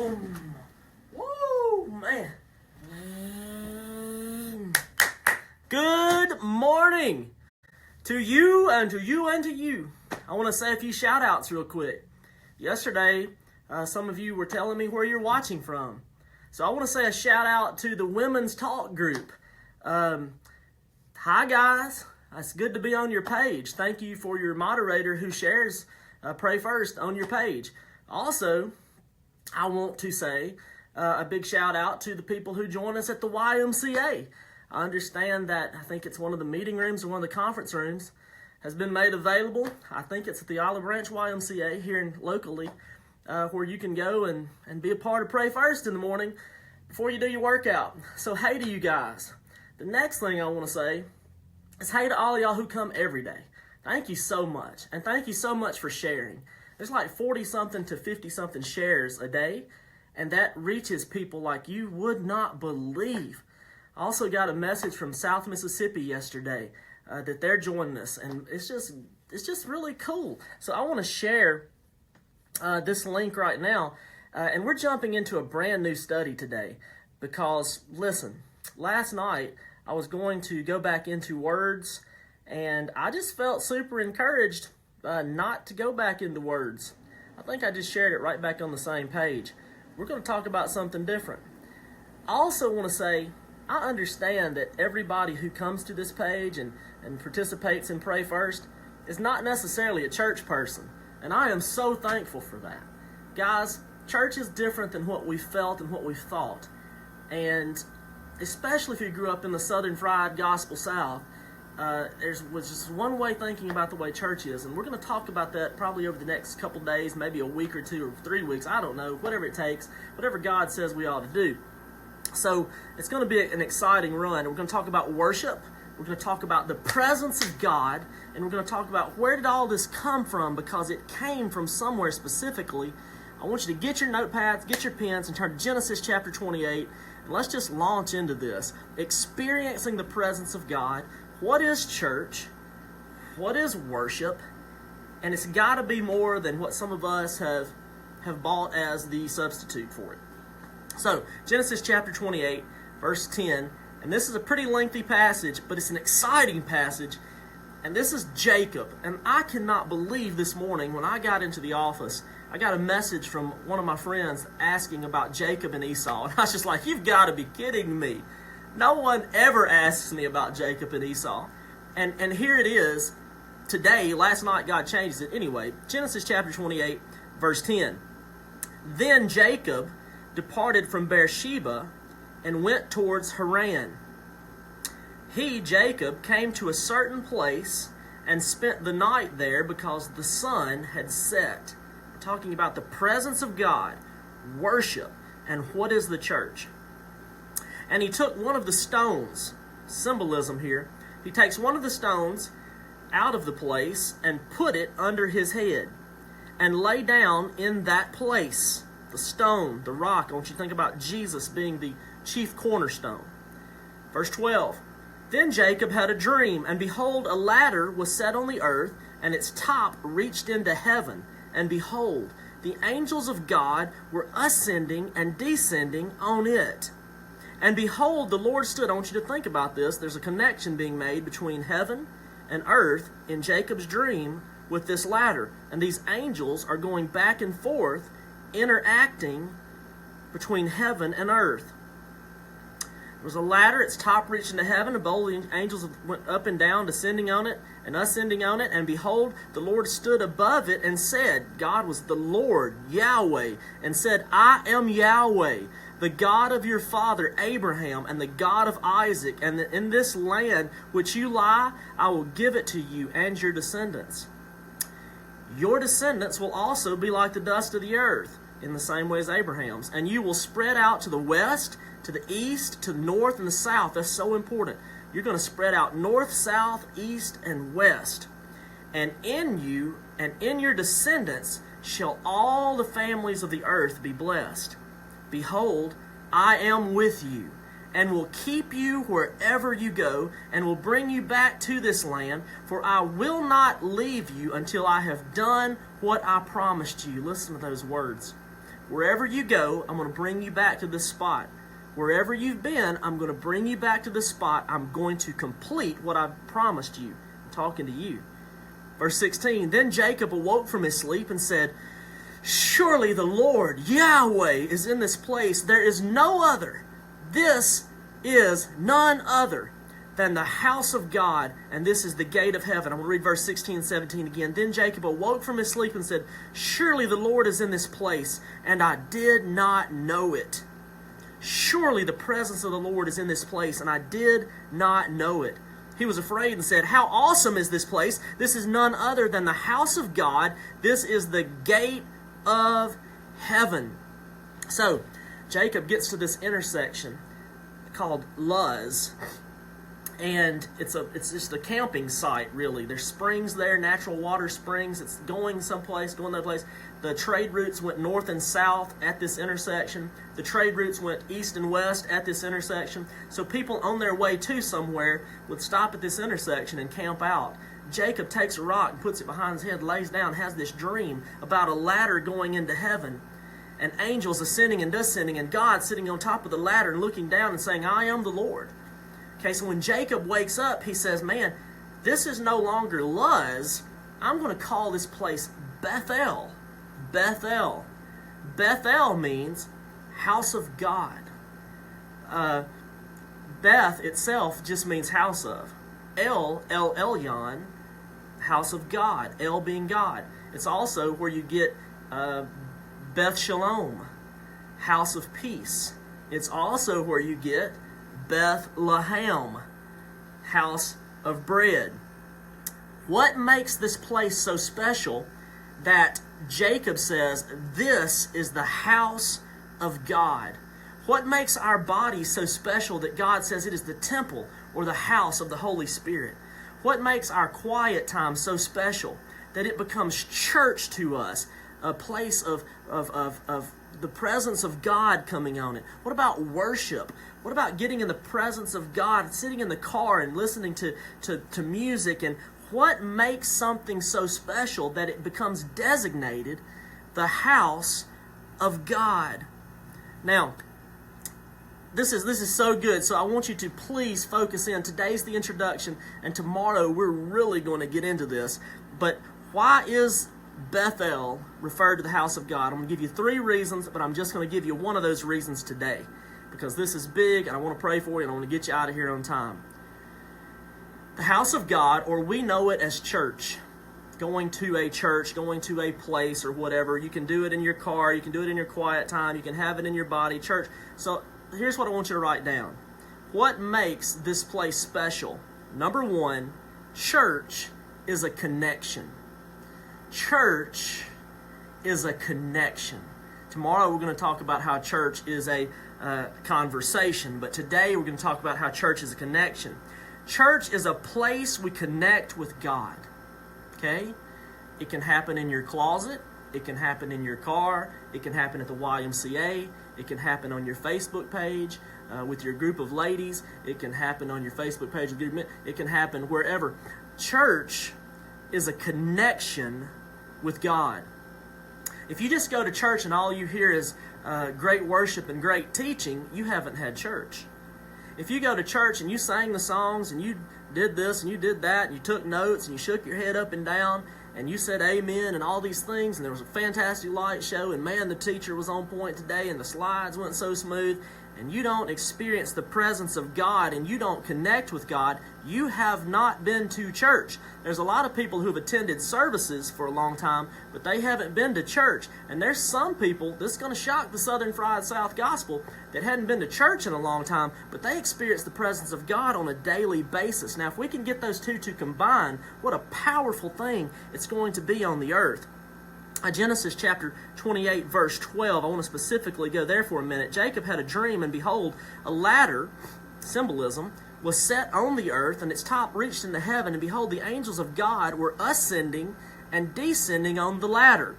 Boom! Woo, man. Good morning to you and to you and to you. I want to say a few shout outs real quick. Yesterday, some of you were telling me where you're watching from. So I want to say a shout out to the Women's Talk group. Hi guys, it's good to be on your page. Thank you for your moderator who shares Pray First on your page. Also, I want to say a big shout out to the people who join us at the YMCA. I understand that, I think it's one of the meeting rooms or one of the conference rooms has been made available. I think it's at the Olive Branch YMCA here locally, where you can go and be a part of Pray First in the morning before you do your workout. So hey to you guys. The next thing I want to say is hey to all of y'all who come every day. Thank you so much. And thank you so much for sharing. There's like 40-something to 50-something shares a day, and that reaches people like you would not believe. I also got a message from South Mississippi yesterday that they're joining us, and it's just really cool. So I want to share this link right now, and we're jumping into a brand new study today because, listen, last night I was going to go back into words, and I just felt super encouraged not to go back into words. I think I just shared it right back on the same page. We're going to talk about something different. I also want to say, I understand that everybody who comes to this page and participates in Pray First is not necessarily a church person. And I am so thankful for that. Guys, church is different than what we felt and what we thought. And especially if you grew up in the Southern Fried Gospel South, was just one way thinking about the way church is. And we're going to talk about that probably over the next couple days, maybe a week or 2 or 3 weeks. I don't know, whatever it takes, whatever God says we ought to do. So it's going to be an exciting run. We're going to talk about worship. We're going to talk about the presence of God. And we're going to talk about where did all this come from, because it came from somewhere specifically. I want you to get your notepads, get your pens, and turn to Genesis chapter 28. And let's just launch into this. Experiencing the presence of God. What is church? What is worship? And it's got to be more than what some of us have bought as the substitute for it. So, Genesis chapter 28, verse 10, and this is a pretty lengthy passage, but it's an exciting passage, and this is Jacob. And I cannot believe this morning when I got into the office, I got a message from one of my friends asking about Jacob and Esau, and I was just like, you've got to be kidding me. No one ever asks me about Jacob and Esau. And here it is, today, last night God changes it. Anyway, Genesis chapter 28, verse 10. Then Jacob departed from Beersheba and went towards Haran. He, Jacob, came to a certain place and spent the night there because the sun had set. We're talking about the presence of God, worship, and what is the church. And he took one of the stones, symbolism here, he takes one of the stones out of the place and put it under his head and lay down in that place. The stone, the rock. I want you to think about Jesus being the chief cornerstone. Verse 12. Then Jacob had a dream, and behold, a ladder was set on the earth, and its top reached into heaven. And behold, the angels of God were ascending and descending on it. And behold, the Lord stood. I want you to think about this. There's a connection being made between heaven and earth in Jacob's dream with this ladder. And these angels are going back and forth, interacting between heaven and earth. There was a ladder, its top reached into heaven, and both the angels went up and down, descending on it and ascending on it. And behold, the Lord stood above it and said, God was the Lord, Yahweh, and said, I am Yahweh, the God of your father Abraham, and the God of Isaac, and in this land which you lie, I will give it to you and your descendants. Your descendants will also be like the dust of the earth, in the same way as Abraham's. And you will spread out to the west, to the east, to the north, and the south. That's so important. You're going to spread out north, south, east, and west. And in you and in your descendants shall all the families of the earth be blessed. Behold, I am with you, and will keep you wherever you go, and will bring you back to this land, for I will not leave you until I have done what I promised you. Listen to those words. Wherever you go, I'm going to bring you back to this spot. Wherever you've been, I'm going to bring you back to this spot. I'm going to complete what I've promised you. I'm talking to you. Verse 16, then Jacob awoke from his sleep and said, surely the Lord, Yahweh, is in this place. There is no other. This is none other than the house of God, and this is the gate of heaven. I'm going to read verse 16 and 17 again. Then Jacob awoke from his sleep and said, surely the Lord is in this place, and I did not know it. Surely the presence of the Lord is in this place, and I did not know it. He was afraid and said, how awesome is this place? This is none other than the house of God. This is the gate of heaven. So, Jacob gets to this intersection called Luz, and it's just a camping site, really. There's springs there, natural water springs. It's going someplace, going that place. The trade routes went north and south at this intersection. The trade routes went east and west at this intersection. So people on their way to somewhere would stop at this intersection and camp out. Jacob takes a rock and puts it behind his head, lays down, has this dream about a ladder going into heaven, and angels ascending and descending, and God sitting on top of the ladder and looking down and saying, I am the Lord. Okay, so when Jacob wakes up, he says, man, this is no longer Luz. I'm going to call this place Bethel. Bethel. Bethel means house of God. Beth itself just means house of. El Elyon, house of God. El being God. It's also where you get Beth Shalom, house of peace. It's also where you get Bethlehem, house of bread. What makes this place so special that Jacob says, this is the house of God? What makes our body so special that God says it is the temple or the house of the Holy Spirit? What makes our quiet time so special that it becomes church to us, a place of the presence of God coming on it? What about worship? What about getting in the presence of God, sitting in the car and listening to music? And what makes something so special that it becomes designated the house of God? Now, this is so good, so I want you to please focus in. Today's the introduction, and tomorrow we're really going to get into this. But why is Bethel referred to the house of God? I'm going to give you 3 reasons, but I'm just going to give you one of those reasons today, because this is big, and I want to pray for you, and I want to get you out of here on time. The house of God, or we know it as church, going to a church, going to a place or whatever. You can do it in your car, you can do it in your quiet time, you can have it in your body, church. So here's what I want you to write down. What makes this place special? Number 1, church is a connection. Church is a connection. Tomorrow we're going to talk about how church is a conversation, but today we're going to talk about how church is a connection. Church is a place we connect with God. Okay? It can happen in your closet. It can happen in your car. It can happen at the YMCA. It can happen on your Facebook page with your group of ladies. It can happen on your Facebook page with group men. It can happen wherever. Church is a connection with God. If you just go to church and all you hear is great worship and great teaching, you haven't had church. If you go to church and you sang the songs and you did this and you did that and you took notes and you shook your head up and down and you said amen and all these things and there was a fantastic light show and man, the teacher was on point today and the slides went so smooth, and you don't experience the presence of God and you don't connect with God, you have not been to church. There's a lot of people who've attended services for a long time, but they haven't been to church. And there's some people, this is going to shock the Southern Fried South Gospel, that hadn't been to church in a long time, but they experience the presence of God on a daily basis. Now, if we can get those two to combine, what a powerful thing it's going to be on the earth. Genesis chapter 28, verse 12, I want to specifically go there for a minute. Jacob had a dream, and behold, a ladder, symbolism, was set on the earth, and its top reached into heaven, and behold, the angels of God were ascending and descending on the ladder.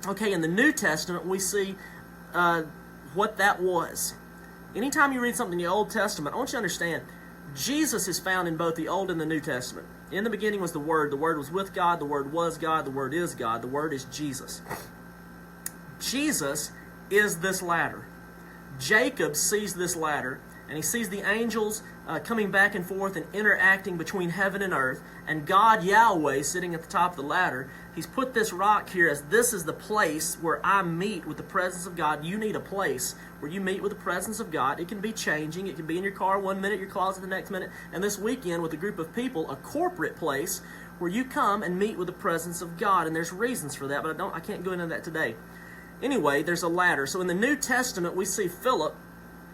Okay, in the New Testament, we see what that was. Anytime you read something in the Old Testament, I want you to understand, Jesus is found in both the Old and the New Testament. In the beginning was the Word was with God, the Word was God, the Word is God, the Word is Jesus. Jesus is this ladder. Jacob sees this ladder, and he sees the angels coming back and forth and interacting between heaven and earth, and God, Yahweh, sitting at the top of the ladder. He's put this rock here as this is the place where I meet with the presence of God. You need a place where you meet with the presence of God. It can be changing. It can be in your car one minute, your closet the next minute, and this weekend with a group of people, a corporate place where you come and meet with the presence of God. And there's reasons for that, but I can't go into that today. Anyway, there's a ladder. So in the New Testament, we see Philip,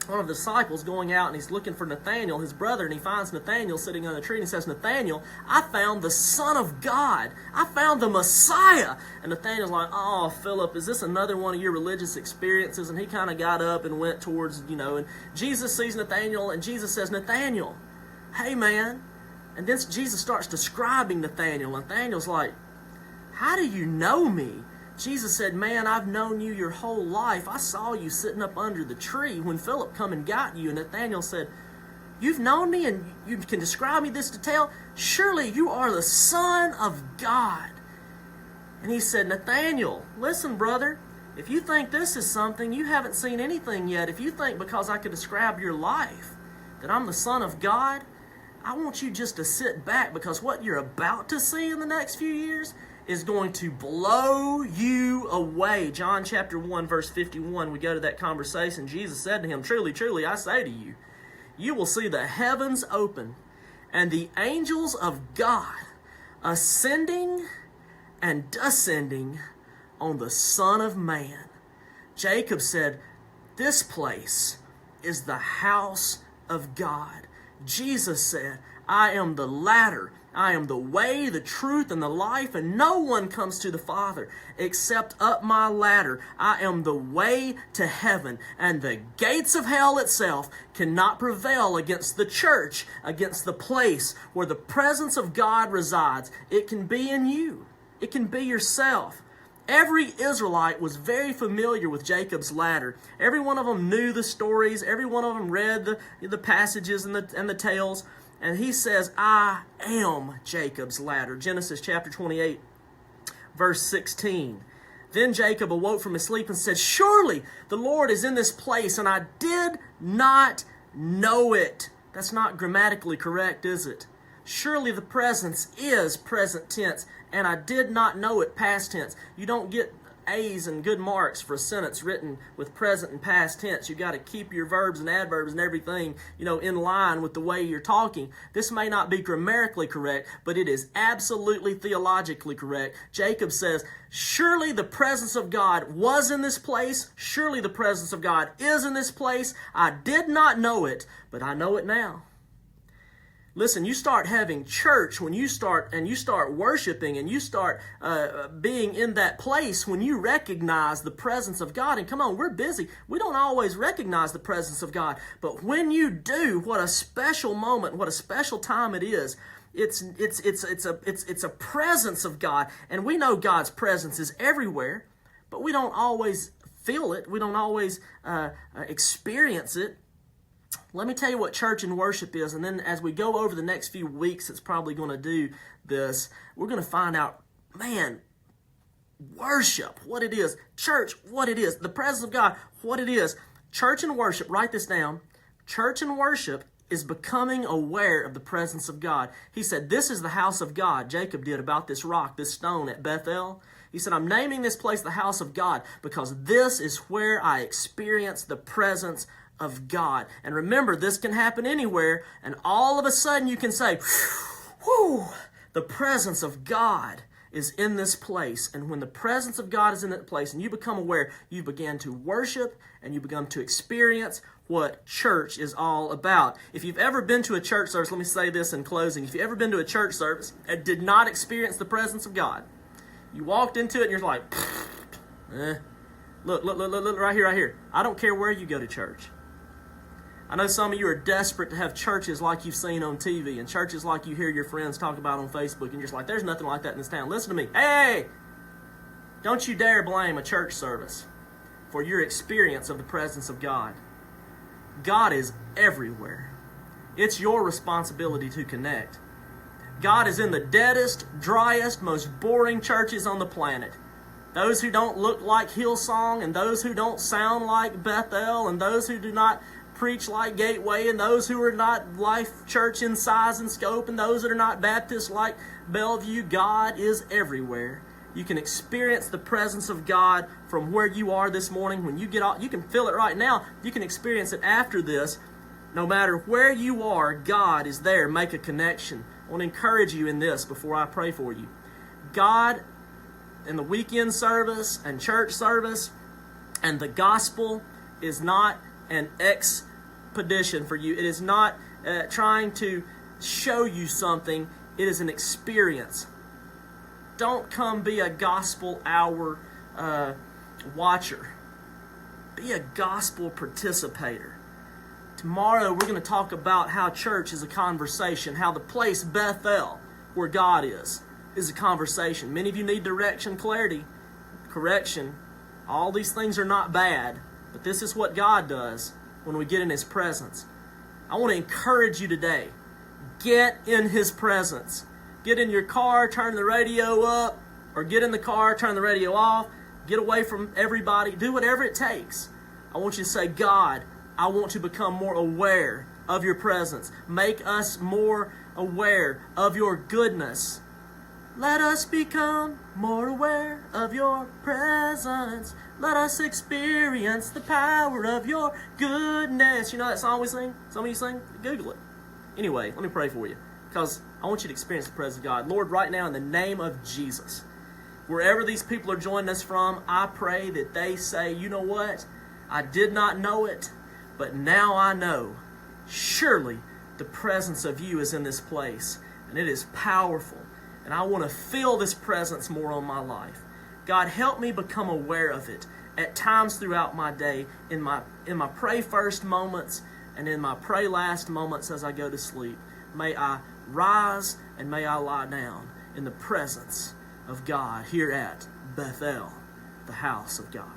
one of the disciples, going out and he's looking for Nathanael, his brother, and he finds Nathanael sitting on a tree and he says, Nathanael, I found the Son of God. I found the Messiah. And Nathanael's like, oh, Philip, is this another one of your religious experiences? And he kind of got up and went towards, and Jesus sees Nathanael and Jesus says, Nathanael, hey man. And then Jesus starts describing Nathanael. Nathanael's like, how do you know me? Jesus said, man, I've known you your whole life. I saw you sitting up under the tree when Philip come and got you. And Nathanael said, you've known me and you can describe me this detail? Surely you are the Son of God. And he said, Nathanael, listen, brother, if you think this is something, you haven't seen anything yet. If you think because I could describe your life that I'm the Son of God, I want you just to sit back, because what you're about to see in the next few years is going to blow you away. John chapter 1, verse 51, we go to that conversation. Jesus said to him, truly, truly, I say to you, you will see the heavens open and the angels of God ascending and descending on the Son of Man. Jacob said, this place is the house of God. Jesus said, I am the ladder. I am the way, the truth, and the life, and no one comes to the Father except up my ladder. I am the way to heaven, and the gates of hell itself cannot prevail against the church, against the place where the presence of God resides. It can be in you. It can be yourself. Every Israelite was very familiar with Jacob's ladder. Every one of them knew the stories. Every one of them read the passages and the tales. And he says, I am Jacob's ladder. Genesis chapter 28, verse 16. Then Jacob awoke from his sleep and said, surely the Lord is in this place, and I did not know it. That's not grammatically correct, is it? Surely the presence is present tense, and I did not know it past tense. You don't get A's and good marks for a sentence written with present and past tense. You got to keep your verbs and adverbs and everything, in line with the way you're talking. This may not be grammatically correct, but it is absolutely theologically correct. Jacob says, surely the presence of God was in this place. Surely the presence of God is in this place. I did not know it, but I know it now. Listen, you start having church when you start worshiping and you start being in that place when you recognize the presence of God. And come on, we're busy. We don't always recognize the presence of God. But when you do, what a special moment, what a special time it is. It's a presence of God. And we know God's presence is everywhere, but we don't always feel it. We don't always experience it. Let me tell you what church and worship is, and then as we go over the next few weeks, it's probably going to do this. We're going to find out, man, worship, what it is. Church, what it is. The presence of God, what it is. Church and worship, write this down. Church and worship is becoming aware of the presence of God. He said, this is the house of God. Jacob did about this rock, this stone at Bethel. He said, I'm naming this place the house of God because this is where I experience the presence of God. And remember, this can happen anywhere, and all of a sudden you can say, whew, the presence of God is in this place. And when the presence of God is in that place and you become aware, you begin to worship and you begin to experience what church is all about. If you've ever been to a church service, let me say this in closing. If you've ever been to a church service and did not experience the presence of God, you walked into it and you're like, look, right here. I don't care where you go to church. I know some of you are desperate to have churches like you've seen on TV and churches like you hear your friends talk about on Facebook, and you're just like, there's nothing like that in this town. Listen to me. Hey! Don't you dare blame a church service for your experience of the presence of God. God is everywhere. It's your responsibility to connect. God is in the deadest, driest, most boring churches on the planet. those who don't look like Hillsong, and those who don't sound like Bethel, and those who do not preach like Gateway, and those who are not Life Church in size and scope, and those that are not Baptist like Bellevue. God is everywhere. You can experience the presence of God from where you are this morning. When you get off, you can feel it right now. You can experience it after this. No matter where you are, God is there. Make a connection. I want to encourage you in this before I pray for you. God, in the weekend service and church service and the gospel, is not an expedition for you. It is not trying to show you something. It is an experience. Don't come be a gospel hour watcher. Be a gospel participator. Tomorrow we're going to talk about how church is a conversation, how the place Bethel, where God is a conversation. Many of you need direction, clarity, correction. All these things are not bad, but this is what God does when we get in His presence. I want to encourage you today. Get in His presence. Get in your car, turn the radio up, or get in the car, turn the radio off, get away from everybody, do whatever it takes. I want you to say, God, I want to become more aware of your presence. Make us more aware of your goodness. Let us become more aware of your presence. Let us experience the power of your goodness. You know that song we sing? Some of you sing? Google it. Anyway, let me pray for you, because I want you to experience the presence of God. Lord, right now in the name of Jesus, wherever these people are joining us from, I pray that they say, you know what? I did not know it, but now I know. Surely the presence of you is in this place, and it is powerful. And I want to feel this presence more on my life. God, help me become aware of it at times throughout my day, in my pray first moments and in my pray last moments as I go to sleep. May I rise and may I lie down in the presence of God here at Bethel, the house of God.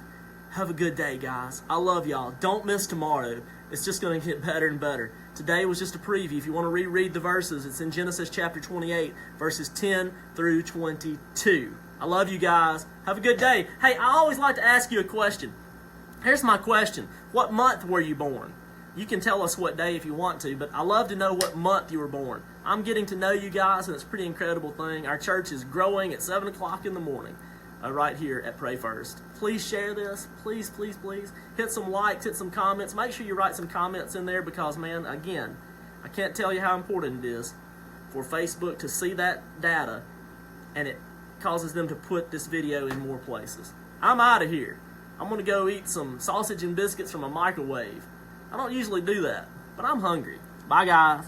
Have a good day, guys. I love y'all. Don't miss tomorrow. It's just going to get better and better. Today was just a preview. If you want to reread the verses, it's in Genesis chapter 28, verses 10 through 22. I love you guys. Have a good day. Hey, I always like to ask you a question. Here's my question. What month were you born? You can tell us what day if you want to, but I love to know what month you were born. I'm getting to know you guys, and it's a pretty incredible thing. Our church is growing at 7 o'clock in the morning. Right here at Pray First. Please share this. Please, please, please. Hit some likes, hit some comments. Make sure you write some comments in there because, man, again, I can't tell you how important it is for Facebook to see that data, and it causes them to put this video in more places. I'm out of here. I'm going to go eat some sausage and biscuits from a microwave. I don't usually do that, but I'm hungry. Bye, guys.